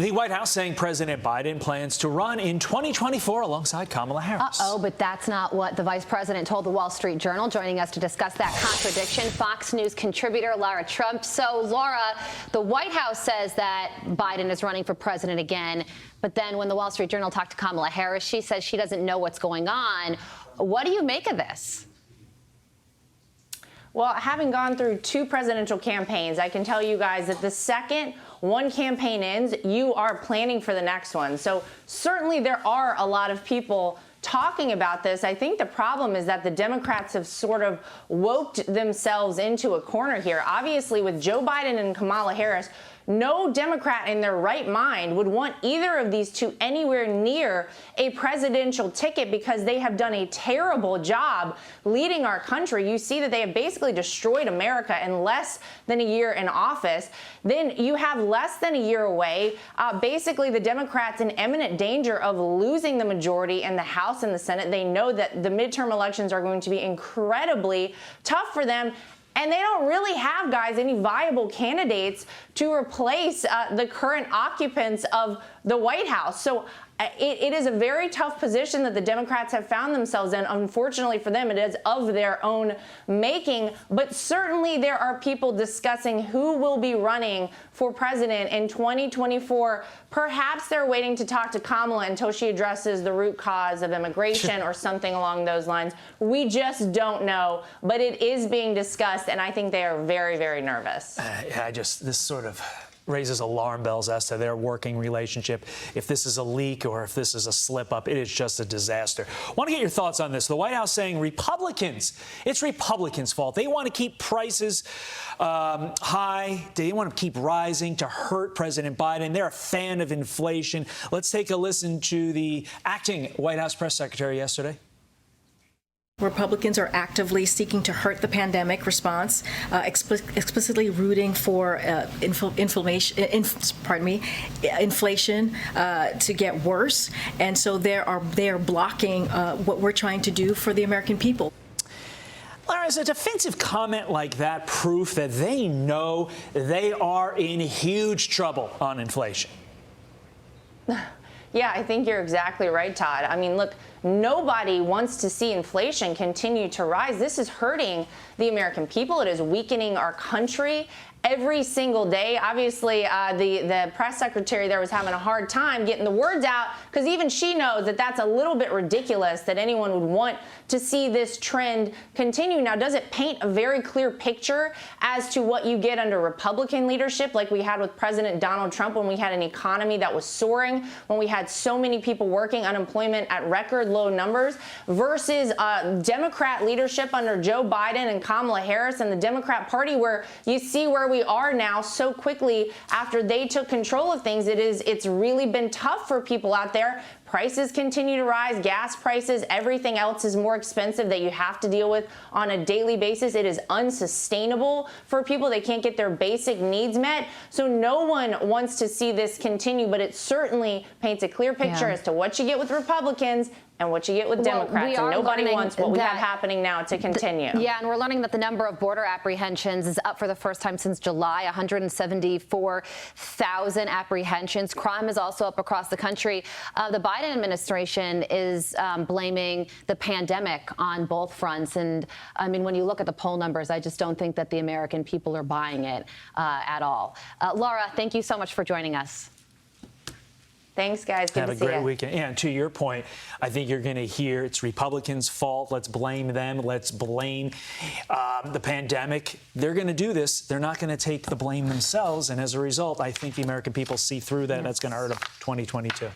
The White House saying President Biden plans to run in 2024 alongside Kamala Harris. But that's not what the vice president told the Wall Street Journal. Joining us to discuss that contradiction, Fox News contributor Lara Trump. So, Laura, the White House says that Biden is running for president again, but then when the Wall Street Journal talked to Kamala Harris, she says she doesn't know what's going on. What do you make of this? Well, having gone through 2 presidential campaigns, I can tell you guys that the second one campaign ends, you are planning for the next one. So certainly there are a lot of people talking about this. I think the problem is that the Democrats have sort of woked themselves into a corner here. Obviously, with Joe Biden and Kamala Harris, no Democrat in their right mind would want either of these two anywhere near a presidential ticket because they have done a terrible job leading our country. You see that they have basically destroyed America in less than a year in office. Then you have less than a year away. Basically, the Democrats in imminent danger of losing the majority in the House and the Senate. They know that the midterm elections are going to be incredibly tough for them. And they don't really have, guys, any viable candidates to replace the current occupants of the White House. So it is a very tough position that the Democrats have found themselves in. Unfortunately for them, it is of their own making. But certainly there are people discussing who will be running for president in 2024. Perhaps they're waiting to talk to Kamala until she addresses the root cause of immigration or something along those lines. We just don't know. But it is being discussed, and I think they are very, very nervous. This sort of raises alarm bells as to their working relationship. If this is a leak or if this is a slip up, it is just a disaster. I want to get your thoughts on this. The White House saying it's Republicans' fault. They want to keep prices high. They want to keep rising to hurt President Biden. They're a fan of inflation. Let's take a listen to the acting White House press secretary yesterday. Republicans are actively seeking to hurt the pandemic response, explicitly rooting for inflation to get worse, and so they are blocking what we're trying to do for the American people. Lara, is a defensive comment like that proof that they know they are in huge trouble on inflation? Yeah, I think you're exactly right, Todd. I mean, look, nobody wants to see inflation continue to rise. This is hurting the American people. It is weakening our country every single day. Obviously, the press secretary there was having a hard time getting the words out because even she knows that that's a little bit ridiculous that anyone would want to see this trend continue. Now, does it paint a very clear picture as to what you get under Republican leadership like we had with President Donald Trump when we had an economy that was soaring, when we had so many people working, unemployment at record low numbers, versus Democrat leadership under Joe Biden and Kamala Harris and the Democrat Party, where you see where we are now so quickly after they took control of things. It's really been tough for people out there. Prices continue to rise, gas prices, everything else is more expensive that you have to deal with on a daily basis. It is unsustainable for people. They can't get their basic needs met. So no one wants to see this continue, but it certainly paints a clear picture as to what you get with Republicans and what you get with Democrats, and nobody wants what we have happening now to continue. And we're learning that the number of border apprehensions is up for the first time since July, 174,000 apprehensions. Crime is also up across the country. The Biden administration is blaming the pandemic on both fronts. And I mean, when you look at the poll numbers, I just don't think that the American people are buying it at all. Laura, thank you so much for joining us. Thanks, guys. Good to see you. Have a great weekend. And to your point, I think you're going to hear it's Republicans' fault. Let's blame them. Let's blame the pandemic. They're going to do this. They're not going to take the blame themselves. And as a result, I think the American people see through that. And that's going to hurt them 2022.